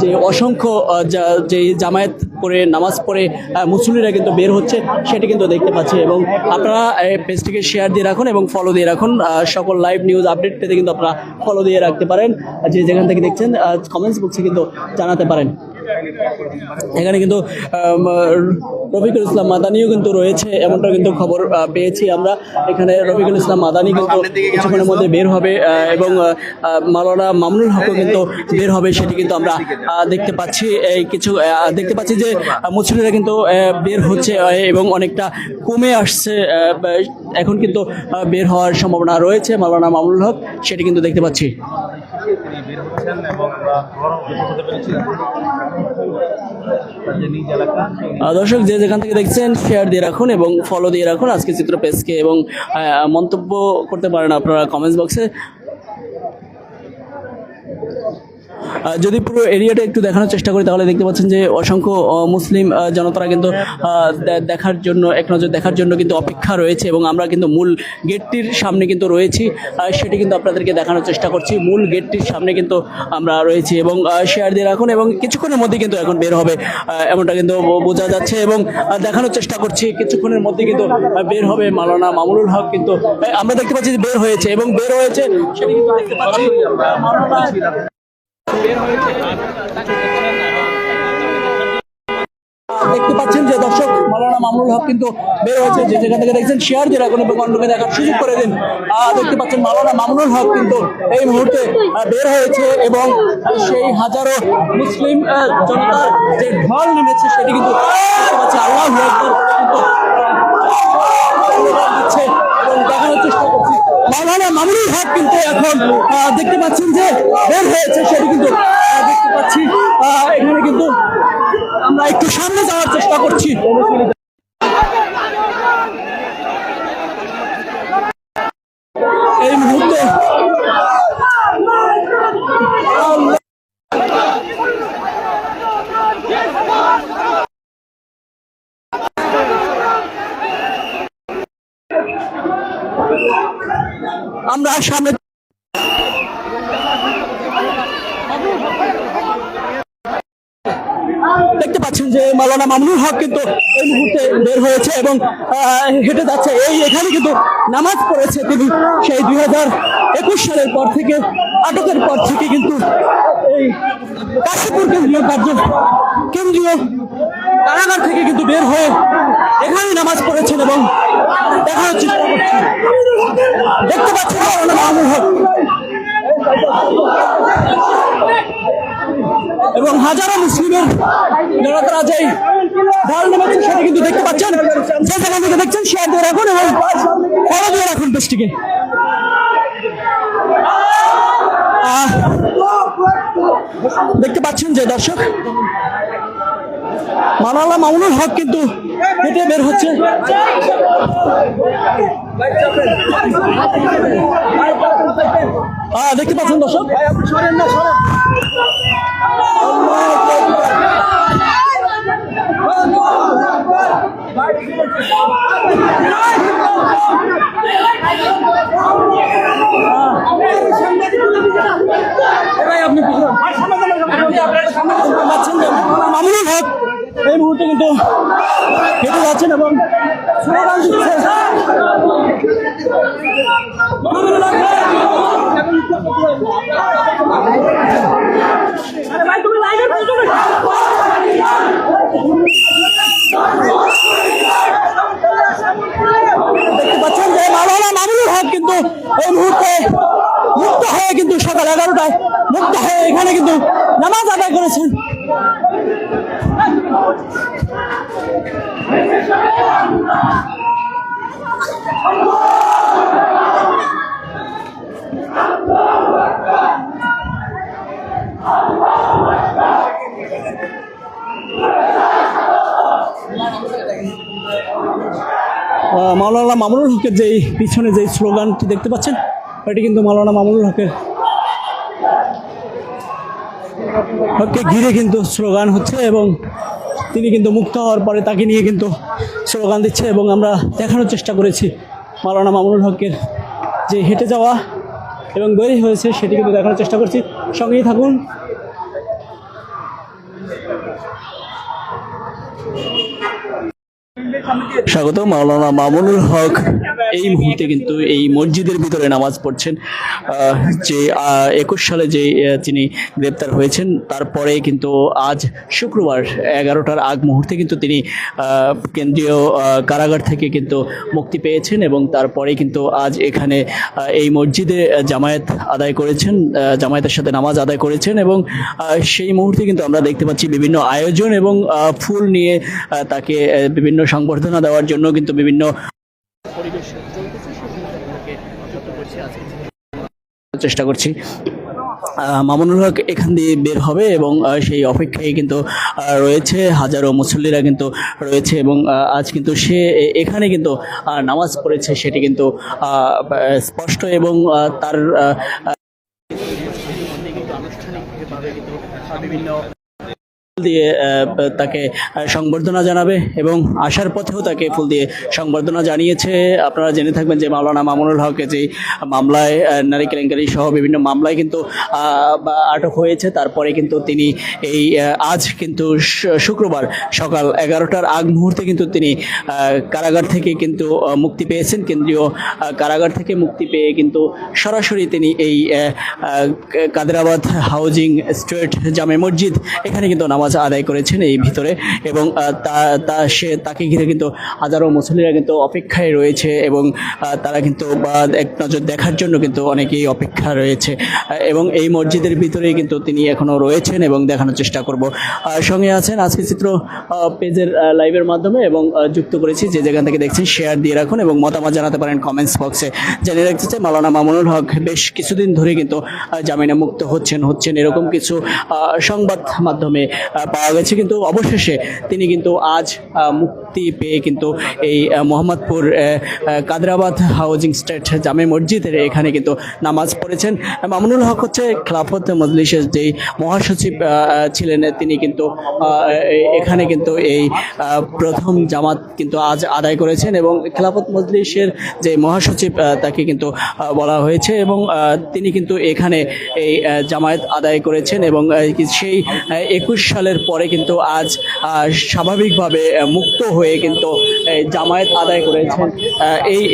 যে অসংখ্য যে জামায়াত করে নামাজ পড়ে মুসল্লিরা কিন্তু বের হচ্ছে সেটি কিন্তু দেখতে পাচ্ছি। এবং আপনারা পেজটিকে শেয়ার দিয়ে রাখুন এবং ফলো দিয়ে রাখুন। সকল লাইভ নিউজ আপডেট পেতে কিন্তু আপনারা ফলো দিয়ে রাখতে পারেন। যে যেখান থেকে দেখছেন কমেন্টস বক্সে কিন্তু জানাতে পারেন। এখানে কিন্তু রফিকুল ইসলাম মাদানিও কিন্তু রয়েছে, এমনটা কিন্তু খবর পেয়েছি আমরা। এখানে রফিকুল ইসলাম মাদানি কিন্তু কিছুক্ষণের মধ্যে বের হবে এবং মাওলানা মামুনুল হকও কিন্তু বের হবে, সেটি কিন্তু আমরা দেখতে পাচ্ছি। কিছু দেখতে পাচ্ছি যে মুসল্লিরা কিন্তু বের হচ্ছে এবং অনেকটা কমে আসছে। এখন কিন্তু বের হওয়ার সম্ভাবনা রয়েছে মাওলানা মামুনুল হক, সেটি কিন্তু দেখতে পাচ্ছি। দর্শক যে যেখান থেকে দেখছেন শেয়ার দিয়ে রাখুন এবং ফলো দিয়ে রাখুন আজকে চিত্র পেজকে, এবং মন্তব্য করতে পারেন আপনারা কমেন্টস বক্সে। যদি পুরো এরিয়াটা একটু দেখানোর চেষ্টা করি তাহলে দেখতে পাচ্ছেন যে অসংখ্য মুসলিম জনতারা কিন্তু দেখার জন্য, এক নজর দেখার জন্য কিন্তু অপেক্ষা রয়েছে। এবং আমরা কিন্তু মূল গেটটির সামনে কিন্তু রয়েছি, সেটি কিন্তু আপনাদেরকে দেখানোর চেষ্টা করছি। মূল গেটটির সামনে কিন্তু আমরা রয়েছি এবং শেয়ার দিয়ে রাখুন এবং কিছুক্ষণের মধ্যে কিন্তু এখন বের হবে এমনটা কিন্তু বোঝা যাচ্ছে। এবং দেখানোর চেষ্টা করছি কিছুক্ষণের মধ্যে কিন্তু বের হবে মাওলানা মামুনুল হক। কিন্তু আমরা দেখতে পাচ্ছি যে বের হয়েছে এবং বের হয়েছে সেটি কিন্তু দেখতে পাচ্ছি। দেখতে পাচ্ছেন যে দর্শক মাওলানা মামুনুল হক কিন্তু বের হয়েছে। যে যেখান থেকে দেখছেন শেয়ার দিয়ে রাখুন এবং অন্যকে দেখার সুযোগ করে দিন। দেখতে পাচ্ছেন মাওলানা মামুনুল হক কিন্তু এই মুহূর্তে বের হয়েছে এবং সেই হাজারো মুসলিম জনতার যে ঢল নেমেছে সেটি কিন্তু দেখতে পাচ্ছি। আল্লাহু আকবার দিচ্ছে এবং দেখানোর চেষ্টা করছি। মাওলানা মামুনুল হক কিন্তু এখন দেখতে পাচ্ছেন যে বের হয়েছে, সেটি কিন্তু দেখতে পাচ্ছি। এখানে কিন্তু আমরা একটু সামনে যাওয়ার চেষ্টা করছি। এই মুহূর্তে আমরা সামনে দেখতে পাচ্ছেন যে মাওলানা মামুনুল হক কিন্তু এই মুহূর্তে বের হয়েছে এবং হেঁটে যাচ্ছে। এখানে কিন্তু নামাজ পড়েছে তিনি সেই 2021 সালের পর থেকে, আটকের পর থেকে কিন্তু এই কাশীপুর কেন্দ্রীয় কারাগার থেকে কিন্তু বের হয়ে এখানে নামাজ পড়েছেন এবং দেখানোর চেষ্টা করছি। দেখতে পাচ্ছেন মাওলানা মামুনুল হক এবং হাজারো মুসলিমের জনতারা যেই ঢল নেমেছে সেটা কিন্তু দেখতে পাচ্ছেন। যে যেখান থেকে দেখছেন শেয়ার দিয়ে রাখুন এবং ফলো দিয়ে রাখুন পেজটিকে। দেখতে পাচ্ছেন যে দর্শক মাওলানা মামুনুল হক কিন্তু হেঁটে বের হচ্ছে। দেখতে পাচ্ছেন দর্শক মামুনুল হক এই মুহূর্তে কিন্তু হেঁটে যাচ্ছেন এবং স্লোগান দিচ্ছেন। দেখতে পাচ্ছেন যে মাওলানা মামুনুল হক কিন্তু এই মুহূর্তে মুক্ত হয়ে কিন্তু সকাল 11টায় মুক্ত হয়ে এখানে কিন্তু নামাজ আদায় করেছেন। মাওলানা মামুনুল হকের যে পিছনে যে স্লোগানটি দেখতে পাচ্ছেন এটি কিন্তু মাওলানা মামুনুল হককে ঘিরে কিন্তু স্লোগান হচ্ছে এবং তিনি কিন্তু মুক্ত হওয়ার পরে তাকে নিয়ে কিন্তু স্লোগান দিচ্ছে এবং আমরা দেখানোর চেষ্টা করেছি মাওলানা মামুনুল হকের যে হেঁটে যাওয়া এবং বের হয়েছে সেটি কিন্তু দেখানোর চেষ্টা করছি। সঙ্গেই থাকুন। স্বাগত। মাওলানা মামুনুল হক এই মুহূর্তে কিন্তু এই মসজিদের ভিতরে নামাজ পড়ছেন। যে 21 সালে যে তিনি গ্রেপ্তার হয়েছেন, তারপরে কিন্তু আজ শুক্রবার 11টার আগ মুহূর্তে কিন্তু তিনি কেন্দ্রীয় কারাগার থেকে কিন্তু মুক্তি পেয়েছেন এবং তারপরে কিন্তু আজ এখানে এই মসজিদে জামায়াত আদায় করেছেন, জামায়াতের সাথে নামাজ আদায় করেছেন এবং সেই মুহূর্তে কিন্তু আমরা দেখতে পাচ্ছি বিভিন্ন আয়োজন এবং ফুল নিয়ে তাকে বিভিন্ন সংবর্ধনা দেওয়ার জন্য কিন্তু বিভিন্ন পরিবেশ চেষ্টা করছি। মামুনুল হক এখান দিয়ে বের হবে এবং সেই অপেক্ষায় কিন্তু রয়েছে, হাজারো মুসল্লিরা কিন্তু রয়েছে এবং আজ কিন্তু সে এখানে কিন্তু নামাজ পড়েছে সেটি কিন্তু স্পষ্ট এবং তার বিভিন্ন দিয়ে তাকে সংবর্ধনা জানাবে এবং আসার পথেও তাকে ফুল দিয়ে সংবর্ধনা জানিয়েছে। আপনারা জেনে থাকবেন যে মাওলানা মামুনুল হক যে মামলায় নারী কেলেঙ্কারি সহ বিভিন্ন মামলায় কিন্তু আটক হয়েছে, তারপরে কিন্তু তিনি এই আজ কিন্তু শুক্রবার সকাল 11টার আগ মুহূর্তে কিন্তু তিনি কারাগার থেকে কিন্তু মুক্তি পেয়েছেন। কেন্দ্রীয় কারাগার থেকে মুক্তি পেয়ে কিন্তু সরাসরি তিনি এই কাদেরাবাদ হাউজিং স্ট্রিট জামে মসজিদ এখানে কিন্তু নামাজ আদায় করেছেন এই ভিতরে এবং তাকে ঘিরে কিন্তু হাজারো মুসল্লিরা কিন্তু অপেক্ষায় রয়েছে এবং তারা কিন্তু এক নজর দেখার জন্য কিন্তু অনেকেই অপেক্ষা রয়েছে এবং এই মসজিদের ভিতরেই কিন্তু তিনি এখনো রয়েছেন এবং দেখানোর চেষ্টা করব। সঙ্গে আছেন আজকে চিত্র পেজের লাইভের মাধ্যমে এবং যুক্ত করেছি, যে যেখান থেকে দেখছেন শেয়ার দিয়ে রাখুন এবং মতামত জানাতে পারেন কমেন্টস বক্সে। জানিয়ে রাখতে চাই মাওলানা মামুনুল হক বেশ কিছুদিন ধরে কিন্তু জামিনে মুক্ত হচ্ছেন এরকম কিছু সংবাদ মাধ্যমে পাওয়া গেছে, কিন্তু অবশেষে তিনি কিন্তু আজ মুক্তি পেয়ে কিন্তু এই মোহাম্মদপুর কাদেরাবাদ হাউজিং স্টেট জামে মসজিদের এখানে কিন্তু নামাজ পড়েছেন। মামুনুল হক হচ্ছে খেলাফত মজলিসের যেই মহাসচিব ছিলেন, তিনি কিন্তু এখানে কিন্তু এই প্রথম জামাত কিন্তু আজ আদায় করেছেন এবং খেলাফত মজলিসের যে মহাসচিব তাকে কিন্তু বলা হয়েছে এবং তিনি কিন্তু এখানে এই জামায়াত আদায় করেছেন এবং সেই 21 সালের পরে কিন্তু আজ স্বাভাবিকভাবে মুক্ত হয়ে কিন্তু জামায়াত আদায় করেছেন।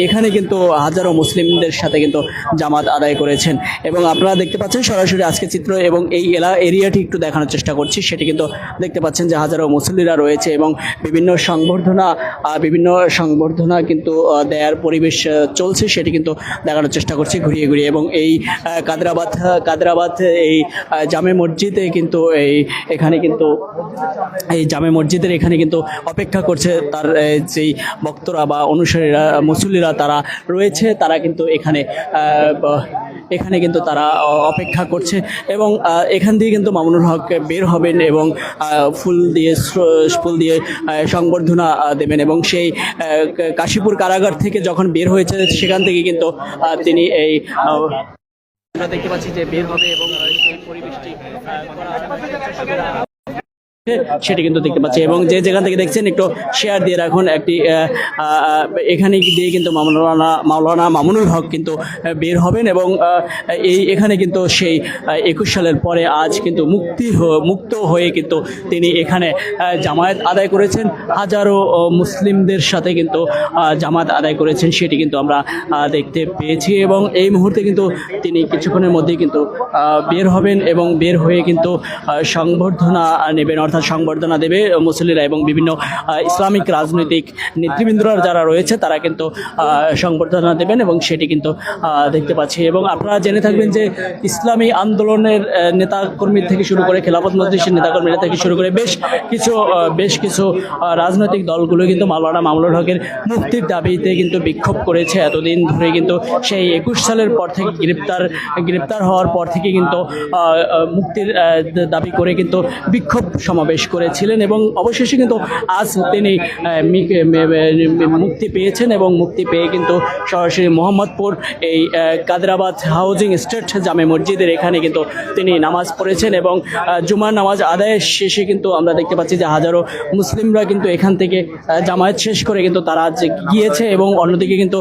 এখানে কিন্তু হাজারো মুসলিমদের সাথে কিন্তু জামাত আদায় করেছেন এবং আপনারা দেখতে পাচ্ছেন সরাসরি আজকে চিত্র এবং এই এরিয়াটি একটু দেখানোর চেষ্টা করছি। সেটি কিন্তু দেখতে পাচ্ছেন যে হাজারো মুসল্লিরা রয়েছে এবং বিভিন্ন সংবর্ধনা কিন্তু দেয়ার পরিবেশ চলছে, সেটি কিন্তু দেখানোর চেষ্টা করছি ঘুরিয়ে এবং এই কাদেরাবাদ এই জামে মসজিদে কিন্তু এখানে কিন্তু এই জামে মসজিদের এখানে কিন্তু অপেক্ষা করছে তার যেই ভক্তরা বা অনুসারীরা মুসল্লিরা তারা রয়েছে, তারা কিন্তু এখানে কিন্তু তারা অপেক্ষা করছে এবং এখান দিয়ে কিন্তু মামুনুল হক বের হবেন এবং ফুল দিয়ে সংবর্ধনা দেবেন এবং সেই কাশীপুর কারাগার থেকে যখন বের হয়েছে সেখান থেকে কিন্তু তিনি এই আমরা দেখতে পাচ্ছি যে বের হবে এবং সেই পরিবেশটি সেটি কিন্তু দেখতে পাচ্ছি এবং যে যেখান থেকে দেখছেন একটু শেয়ার দিয়ে রাখুন। একটি এখানে দিয়ে কিন্তু মাওলানা মামুনুল হক কিন্তু বের হবেন এবং এখানে কিন্তু সেই 21 সালের পরে আজ কিন্তু মুক্ত হয়ে কিন্তু তিনি এখানে জামায়াত আদায় করেছেন, হাজারো মুসলিমদের সাথে কিন্তু জামায়াত আদায় করেছেন, সেটি কিন্তু আমরা দেখতে পেয়েছি এবং এই মুহূর্তে কিন্তু তিনি কিছুক্ষণের মধ্যেই কিন্তু বের হবেন এবং বের হয়ে কিন্তু সংবর্ধনা নেবেন, অর্থাৎ সংবর্ধনা দেবে মুসল্লিরা এবং বিভিন্ন ইসলামিক রাজনৈতিক নেতৃবৃন্দরা যারা রয়েছে তারা কিন্তু সংবর্ধনা দেবেন এবং সেটি কিন্তু দেখতে পাচ্ছি এবং আপনারা জেনে থাকবেন যে ইসলামী আন্দোলনের নেতাকর্মী থেকে শুরু করে খেলাফত মজলিসের নেতাকর্মীরা থেকে শুরু করে বেশ কিছু রাজনৈতিক দলগুলো কিন্তু মাওলানা মামুনুল হকের মুক্তির দাবিতে কিন্তু বিক্ষোভ করেছে এতদিন ধরে। কিন্তু সেই 21 সালের পর থেকে গ্রেপ্তার হওয়ার পর থেকে কিন্তু মুক্তির দাবি করে কিন্তু বিক্ষোভ সমাবেশ করেছিলেন এবং অবশেষে কিন্তু আজ তিনি মুক্তি পেয়েছেন এবং মুক্তি পেয়ে কিন্তু সরাসরি মোহাম্মদপুর এই কাদেরাবাদ হাউজিং স্টেট জামে মসজিদের এখানে কিন্তু তিনি নামাজ পড়েছেন এবং জুমার নামাজ আদায়ের শেষে কিন্তু আমরা দেখতে পাচ্ছি যে হাজারো মুসলিমরা কিন্তু এখান থেকে জামায়াত শেষ করে কিন্তু তারা গিয়েছে এবং অন্যদিকে কিন্তু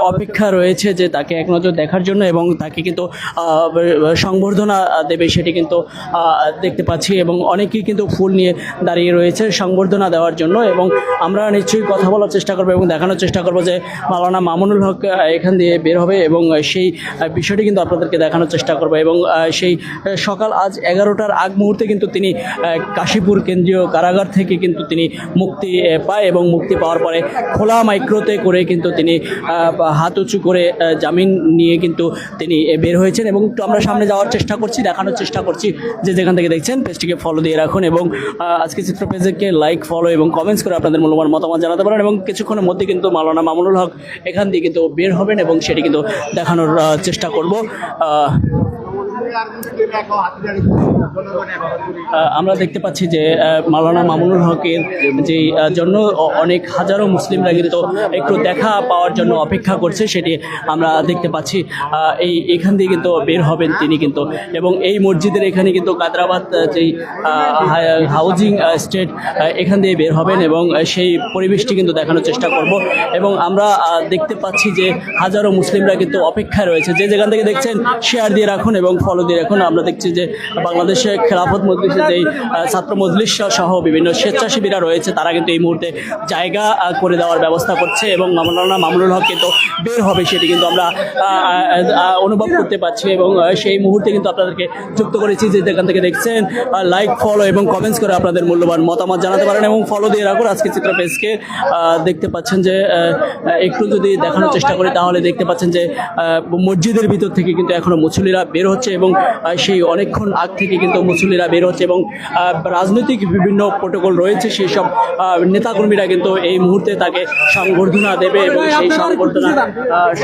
অপেক্ষা রয়েছে যে তাকে এক নজর দেখার জন্য এবং তাকে কিন্তু সংবর্ধনা দেবে সেটি কিন্তু দেখতে পাচ্ছি এবং অনেকেই কিন্তু ফুল নিয়ে দাঁড়িয়ে রয়েছে সংবর্ধনা দেওয়ার জন্য। এবং আমরা নিশ্চয়ই কথা বলার চেষ্টা করবো এবং দেখানোর চেষ্টা করবো যে মাওলানা মামুনুল হক এখান দিয়ে বের হবে এবং সেই বিষয়টি কিন্তু আপনাদেরকে দেখানোর চেষ্টা করবো। এবং সেই সকাল আজ 11টার আগ মুহূর্তে কিন্তু তিনি কাশীপুর কেন্দ্রীয় কারাগার থেকে কিন্তু তিনি মুক্তি পায় এবং মুক্তি পাওয়ার পরে খোলা মাইক্রোতে করে কিন্তু তিনি হাত উঁচু করে জামিন নিয়ে কিন্তু তিনি বের হয়েছেন। এবং একটু আমরা সামনে যাওয়ার চেষ্টা করছি, দেখানোর চেষ্টা করছি যে যেখান থেকে দেখছেন পেজটিকে ফলো দিয়ে রাখুন এবং আজকে চিত্র পেজকে লাইক, ফলো এবং কমেন্টস করে আপনাদের মূল্যবান মতামত জানাতে পারেন। এবং কিছুক্ষণের মধ্যে কিন্তু মাওলানা মামুনুল হক এখান দিয়ে কিন্তু বের হবেন এবং সেটি কিন্তু দেখানোর চেষ্টা করব। আমরা দেখতে পাচ্ছি যে মাওলানা মামুনুল হকের যে জন্য অনেক হাজারো মুসলিমরা কিন্তু একটু দেখা পাওয়ার জন্য অপেক্ষা করছে, সেটি আমরা দেখতে পাচ্ছি। এখান দিয়ে কিন্তু বের হবেন তিনি কিন্তু। এবং এই মসজিদের এখানে কিন্তু কাদরাবাদ যেই হাউজিং স্টেট এখান দিয়ে বের হবেন এবং সেই পরিবেশটি কিন্তু দেখানোর চেষ্টা করব। এবং আমরা দেখতে পাচ্ছি যে হাজারো মুসলিমরা কিন্তু অপেক্ষায় রয়েছে। যে যেখান থেকে দেখছেন শেয়ার দিয়ে রাখুন এবং ফলো দিয়ে রাখুন। আমরা দেখছি যে বাংলাদেশে খেলাফত মজলিসের যেই ছাত্র মজলিস সহ বিভিন্ন স্বেচ্ছাসেবীরা রয়েছে তারা কিন্তু এই মুহূর্তে জায়গা করে দেওয়ার ব্যবস্থা করছে এবং মাওলানা মামুনুল হক কিন্তু বের হবে সেটি কিন্তু আমরা অনুভব করতে পারছি। এবং সেই মুহূর্তে কিন্তু আপনাদেরকে যুক্ত করেছি যে যেখান থেকে দেখছেন লাইক, ফলো এবং কমেন্টস করে আপনাদের মূল্যবান মতামত জানাতে পারেন এবং ফলো দিয়ে রাখুন আজকে চিত্র পেজকে। দেখতে পাচ্ছেন যে একটু যদি দেখানোর চেষ্টা করি তাহলে দেখতে পাচ্ছেন যে মসজিদের ভিতর থেকে কিন্তু এখনো মুসল্লিরা বের হচ্ছে এবং সেই অনেকক্ষণ আগ থেকে কিন্তু মুসল্লিরা বের হচ্ছে এবং রাজনৈতিক বিভিন্ন প্রোটোকল রয়েছে সেই সব নেতাকর্মীরা কিন্তু এই মুহূর্তে তাকে সংবর্ধনা দেবে এবং সেই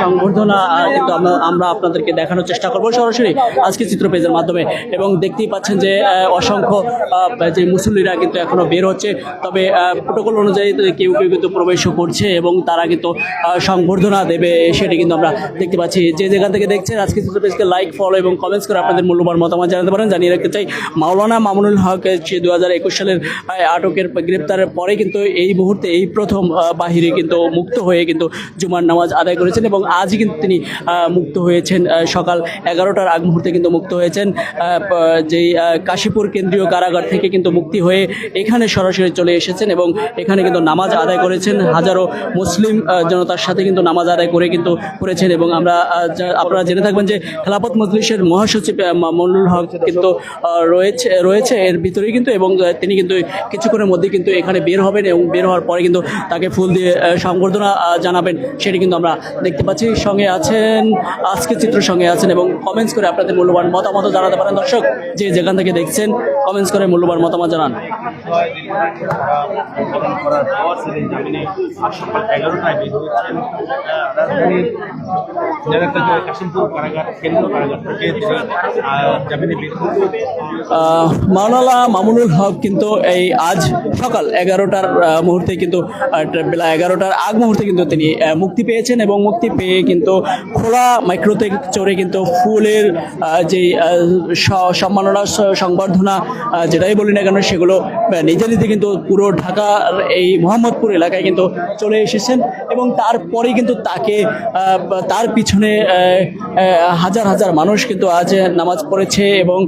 সংবর্ধনা কিন্তু আমরা আপনাদেরকে দেখানোর চেষ্টা করবো সরাসরি আজকে চিত্র পেজের মাধ্যমে। এবং দেখতেই পাচ্ছেন যে অসংখ্য যে মুসল্লিরা কিন্তু এখনো বের হচ্ছে, তবে প্রোটোকল অনুযায়ী কেউ কেউ কিন্তু প্রবেশও করছে এবং তারা কিন্তু সংবর্ধনা দেবে সেটি কিন্তু আমরা দেখতে পাচ্ছি। যে যেখান থেকে দেখছেন আজকে চিত্র পেজকে লাইক, ফলো এবং কমেন্টস করে আপনাদের মূল্যবান মতামত জানাতে পারেন। জানিয়ে রাখতে চাই মাওলানা মামুনুল হক 2021 সালের আটকের গ্রেপ্তারের পরে কিন্তু এই মুহূর্তে এই প্রথম বাহিরে কিন্তু মুক্ত হয়ে কিন্তু জুমার নামাজ আদায় করেছেন এবং আজই কিন্তু তিনি মুক্ত হয়েছেন। সকাল 11টার আগ মুহূর্তে কিন্তু মুক্ত হয়েছেন যেই কাশীপুর কেন্দ্রীয় কারাগার থেকে কিন্তু মুক্তি হয়ে এখানে সরাসরি চলে এসেছেন এবং এখানে কিন্তু নামাজ আদায় করেছেন। হাজারো মুসলিম জনতার সাথে কিন্তু নামাজ আদায় করে কিন্তু করেছেন। এবং আপনারা জেনে থাকবেন যে খেলাফত মজলিসের মহাসচিব মামুনুল হক কিন্তু রয়েছে এর ভিতরেই কিন্তু। এবং তিনি কিন্তু কিছুক্ষণের মধ্যে কিন্তু এখানে বের হবেন এবং বের হওয়ার পরে কিন্তু তাকে ফুল দিয়ে সংবর্ধনা জানাবেন সেটি কিন্তু আমরা দেখতে পাচ্ছি। সঙ্গে আছেন আজকে চিত্র সঙ্গে আছেন এবং কমেন্টস করে আপনাদের মূল্যবান মতামত জানাতে পারেন। দর্শক যে যেখান থেকে দেখছেন কমেন্টস করে মূল্যবান মতামত জানান। মাওলানা মামুনুল হক কিন্তু এই আজ সকাল 11টার মুহূর্তে কিন্তু বেলা 11টার আগ মুহূর্তে কিন্তু তিনি মুক্তি পেয়েছেন এবং মুক্তি পেয়ে কিন্তু খোলা মাইক্রোতে চড়ে কিন্তু ফুলের যে সম্মাননা সংবর্ধনা যেটাই বলি না কেন সেগুলো নিজে নিজে কিন্তু পুরো ঢাকার এই মোহাম্মদপুর এলাকায় কিন্তু চলে এসেছেন। এবং তারপরে কিন্তু তার পিছনে হাজার হাজার মানুষ কিন্তু আজ নামাজ পড়েছে এবং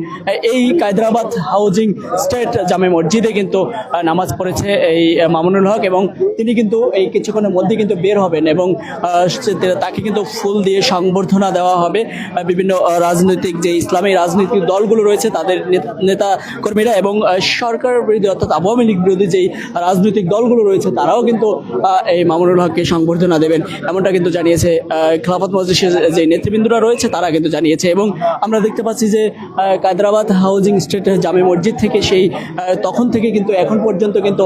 এই কায়দ্রাবাদ হাউজিং স্টেট জামে মসজিদে কিন্তু নামাজ পড়েছে এই মামুনুল হক এবং তিনি কিন্তু এই কিছুক্ষণের মধ্যে কিন্তু বের হবেন এবং তাকে কিন্তু ফুল দিয়ে সংবর্ধনা দেওয়া হবে। বিভিন্ন রাজনৈতিক যে ইসলামী রাজনৈতিক দলগুলো রয়েছে তাদের নেতা কর্মীরা এবং সরকার বিরোধী অর্থাৎ আওয়ামী লীগ বিরোধী যেই রাজনৈতিক দলগুলো রয়েছে তারাও কিন্তু এই মামুনুল হককে সংবর্ধনা দেবেন এমনটা কিন্তু জানিয়েছে খেলাফত মজলিসের যে নেতৃবৃন্দরা রয়েছে তারা কিন্তু জানিয়েছে। এবং আমরা দেখতে পাচ্ছি যে কায়দ্রাবাদ হাউজিং স্টেট জামে মসজিদ থেকে সেই তখন থেকে কিন্তু এখন পর্যন্ত কিন্তু